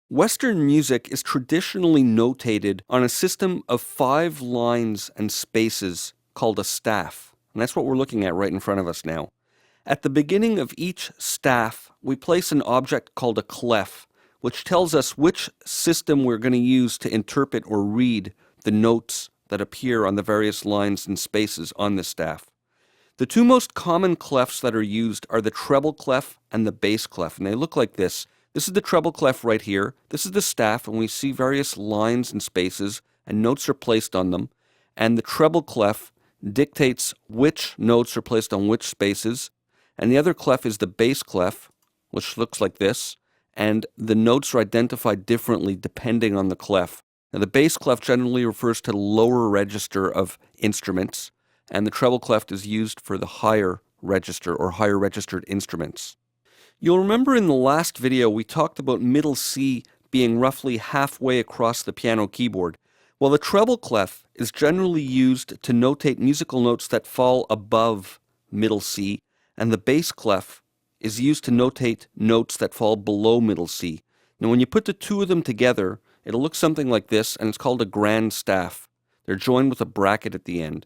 Western music is traditionally notated on a system of 5 lines and spaces called a staff. And that's what we're looking at right in front of us now. At the beginning of each staff, we place an object called a clef, which tells us which system we're going to use to interpret or read the notes that appear on the various lines and spaces on the staff. The two most common clefs that are used are the treble clef and the bass clef, and they look like this. This is the treble clef right here. This is the staff, and we see various lines and spaces, and notes are placed on them. And the treble clef dictates which notes are placed on which spaces. And the other clef is the bass clef, which looks like this. And the notes are identified differently depending on the clef. Now, the bass clef generally refers to the lower register of instruments, and the treble clef is used for the higher register or higher registered instruments. You'll remember in the last video we talked about middle C being roughly halfway across the piano keyboard. Well, the treble clef is generally used to notate musical notes that fall above middle C, and the bass clef is used to notate notes that fall below middle C. Now, when you put the two of them together, it'll look something like this, and it's called a grand staff. They're joined with a bracket at the end.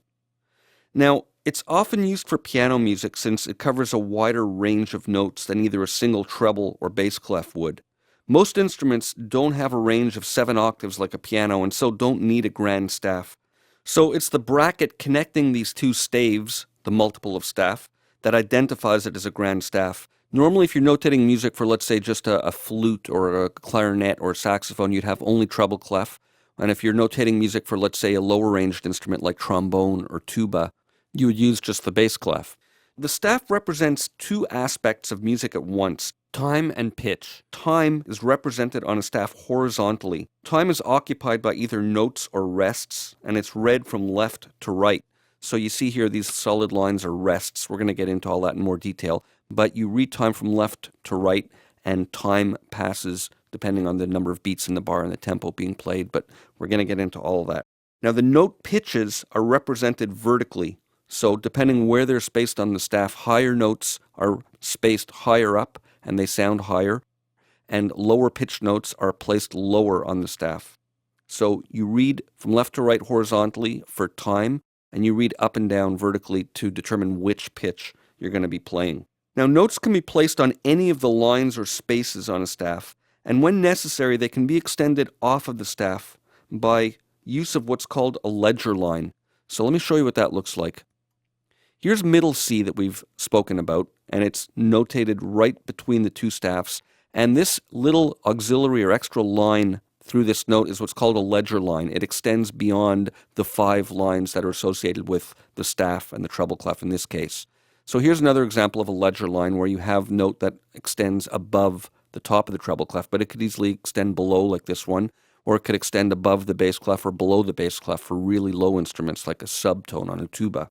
Now, it's often used for piano music since it covers a wider range of notes than either a single treble or bass clef would. Most instruments don't have a range of 7 octaves like a piano and so don't need a grand staff. So it's the bracket connecting these two staves, the multiple of staff, that identifies it as a grand staff. Normally if you're notating music for, let's say, just a flute or a clarinet or a saxophone, you'd have only treble clef. And if you're notating music for, let's say, a lower ranged instrument like trombone or tuba, you would use just the bass clef. The staff represents two aspects of music at once, time and pitch. Time is represented on a staff horizontally. Time is occupied by either notes or rests, and it's read from left to right. So you see here these solid lines are rests. We're going to get into all that in more detail. But you read time from left to right, and time passes depending on the number of beats in the bar and the tempo being played. But we're going to get into all of that. Now the note pitches are represented vertically. So depending where they're spaced on the staff, higher notes are spaced higher up and they sound higher, and lower pitched notes are placed lower on the staff. So you read from left to right horizontally for time, and you read up and down vertically to determine which pitch you're going to be playing. Now notes can be placed on any of the lines or spaces on a staff, and when necessary they can be extended off of the staff by use of what's called a ledger line. So let me show you what that looks like. Here's middle C that we've spoken about, and it's notated right between the two staffs. And this little auxiliary or extra line through this note is what's called a ledger line. It extends beyond the 5 lines that are associated with the staff and the treble clef in this case. So here's another example of a ledger line where you have note that extends above the top of the treble clef, but it could easily extend below like this one, or it could extend above the bass clef or below the bass clef for really low instruments like a subtone on a tuba.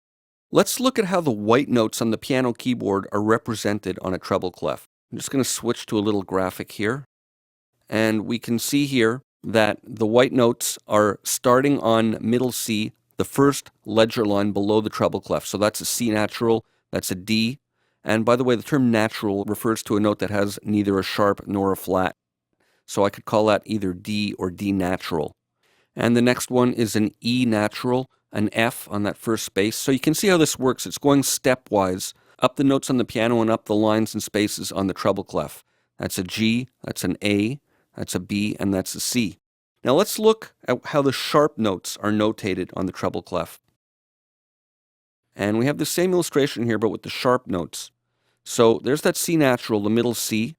Let's look at how the white notes on the piano keyboard are represented on a treble clef. I'm just going to switch to a little graphic here. And we can see here that the white notes are starting on middle C, the first ledger line below the treble clef. So that's a C natural, that's a D. And by the way, the term natural refers to a note that has neither a sharp nor a flat. So I could call that either D or D natural. And the next one is an E natural, an F on that first space. So you can see how this works. It's going stepwise up the notes on the piano and up the lines and spaces on the treble clef. That's a G, that's an A, that's a B, and that's a C. Now let's look at how the sharp notes are notated on the treble clef. And we have the same illustration here, but with the sharp notes. So there's that C natural, the middle C,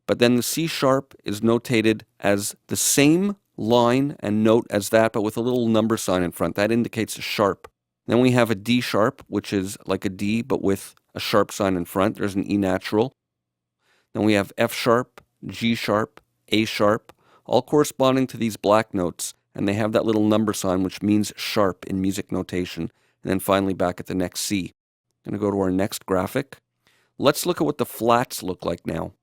but then the C sharp is notated as the same line and note as that, but with a little number sign in front. That indicates a sharp. Then we have a D sharp, which is like a D, but with a sharp sign in front. There's an E natural. Then we have F sharp, G sharp, A sharp, all corresponding to these black notes, and they have that little number sign, which means sharp in music notation. And then finally back at the next C. I'm going to go to our next graphic. Let's look at what the flats look like now.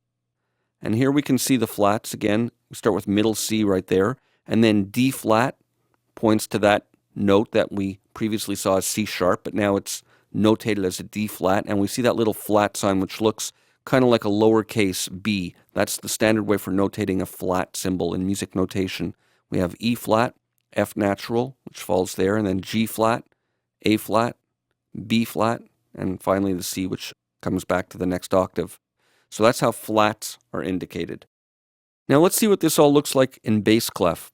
And here we can see the flats again. We start with middle C right there, and then D flat points to that note that we previously saw as C sharp, but now it's notated as a D flat, and we see that little flat sign which looks kind of like a lowercase b. That's the standard way for notating a flat symbol in music notation. We have E flat, F natural, which falls there, and then G flat, A flat, B flat, and finally the C, which comes back to the next octave. So that's how flats are indicated. Now let's see what this all looks like in bass clef.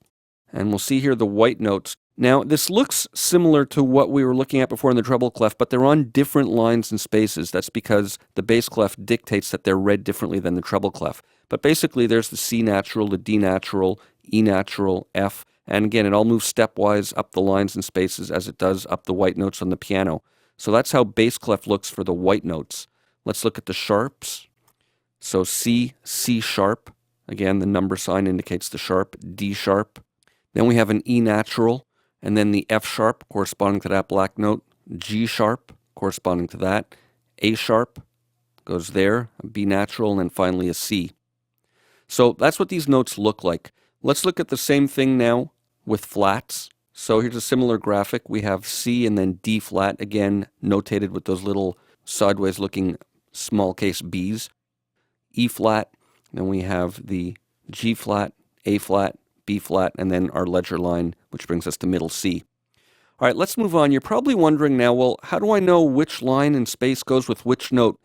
And we'll see here the white notes. Now this looks similar to what we were looking at before in the treble clef, but they're on different lines and spaces. That's because the bass clef dictates that they're read differently than the treble clef. But basically there's the C natural, the D natural, E natural, F, and again it all moves stepwise up the lines and spaces as it does up the white notes on the piano. So that's how bass clef looks for the white notes. Let's look at the sharps. So C, C sharp. Again, the number sign indicates the sharp. D sharp. Then we have an E natural, and then the F sharp corresponding to that black note. G sharp corresponding to that. A sharp goes there. B natural, and then finally a C. So that's what these notes look like. Let's look at the same thing now with flats. So here's a similar graphic. We have C and then D flat, again notated with those little sideways looking small case B's. E flat, then we have the G flat, A flat, B flat, and then our ledger line, which brings us to middle C. All right, let's move on. You're probably wondering now, well, how do I know which line and space goes with which note?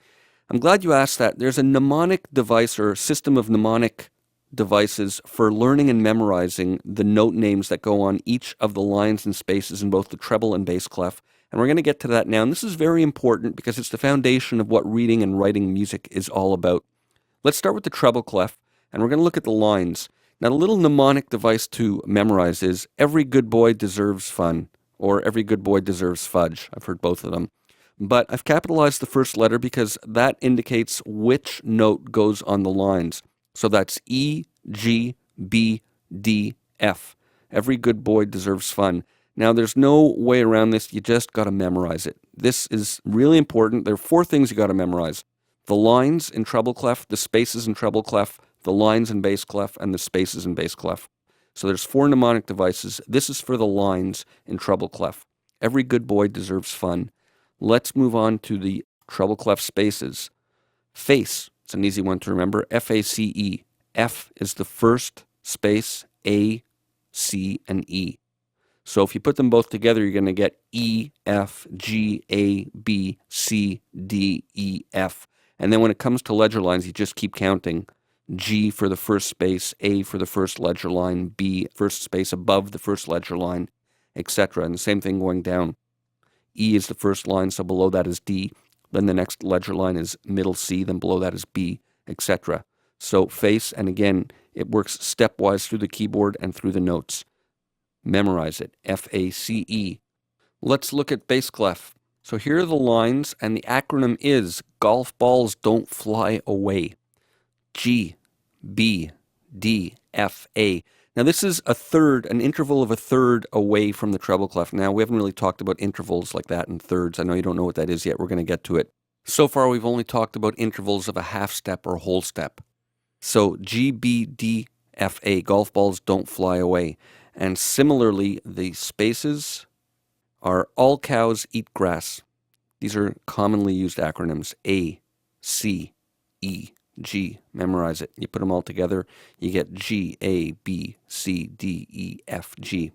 I'm glad you asked that. There's a mnemonic device or system of mnemonic devices for learning and memorizing the note names that go on each of the lines and spaces in both the treble and bass clef. And we're going to get to that now. And this is very important because it's the foundation of what reading and writing music is all about. Let's start with the treble clef, and we're going to look at the lines. Now, the little mnemonic device to memorize is every good boy deserves fun, or every good boy deserves fudge. I've heard both of them. But I've capitalized the first letter because that indicates which note goes on the lines. So that's E, G, B, D, F. Every good boy deserves fun. Now, there's no way around this. You just got to memorize it. This is really important. There are 4 things you got to memorize. The lines in treble clef, the spaces in treble clef, the lines in bass clef, and the spaces in bass clef. So there's 4 mnemonic devices. This is for the lines in treble clef. Every good boy deserves fun. Let's move on to the treble clef spaces. Face. It's an easy one to remember. F-A-C-E. F is the first space, A, C, and E. So if you put them both together, you're going to get E, F, G, A, B, C, D, E, F. And then when it comes to ledger lines, you just keep counting. G for the first space, A for the first ledger line, B first space above the first ledger line, etc. And the same thing going down. E is the first line, so below that is D. Then the next ledger line is middle C, then below that is B, etc. So face, and again, it works stepwise through the keyboard and through the notes. Memorize it, F-A-C-E. Let's look at bass clef. So here are the lines, and the acronym is golf balls don't fly away. G, B, D, F, A. Now this is a third, an interval of a third away from the treble clef. Now we haven't really talked about intervals like that in thirds. I know you don't know what that is yet. We're going to get to it. So far we've only talked about intervals of a half step or a whole step. So G, B, D, F, A. Golf balls don't fly away. And similarly, the spaces are all cows eat grass. These are commonly used acronyms. A, C, E, G. Memorize it. You put them all together, you get G, A, B, C, D, E, F, G.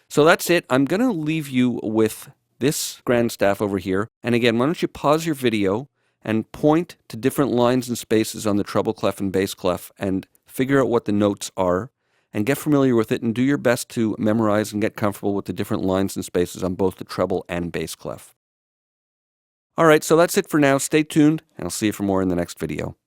So that's it. I'm going to leave you with this grand staff over here. And again, why don't you pause your video and point to different lines and spaces on the treble clef and bass clef and figure out what the notes are and get familiar with it and do your best to memorize and get comfortable with the different lines and spaces on both the treble and bass clef. All right, so that's it for now. Stay tuned, and I'll see you for more in the next video.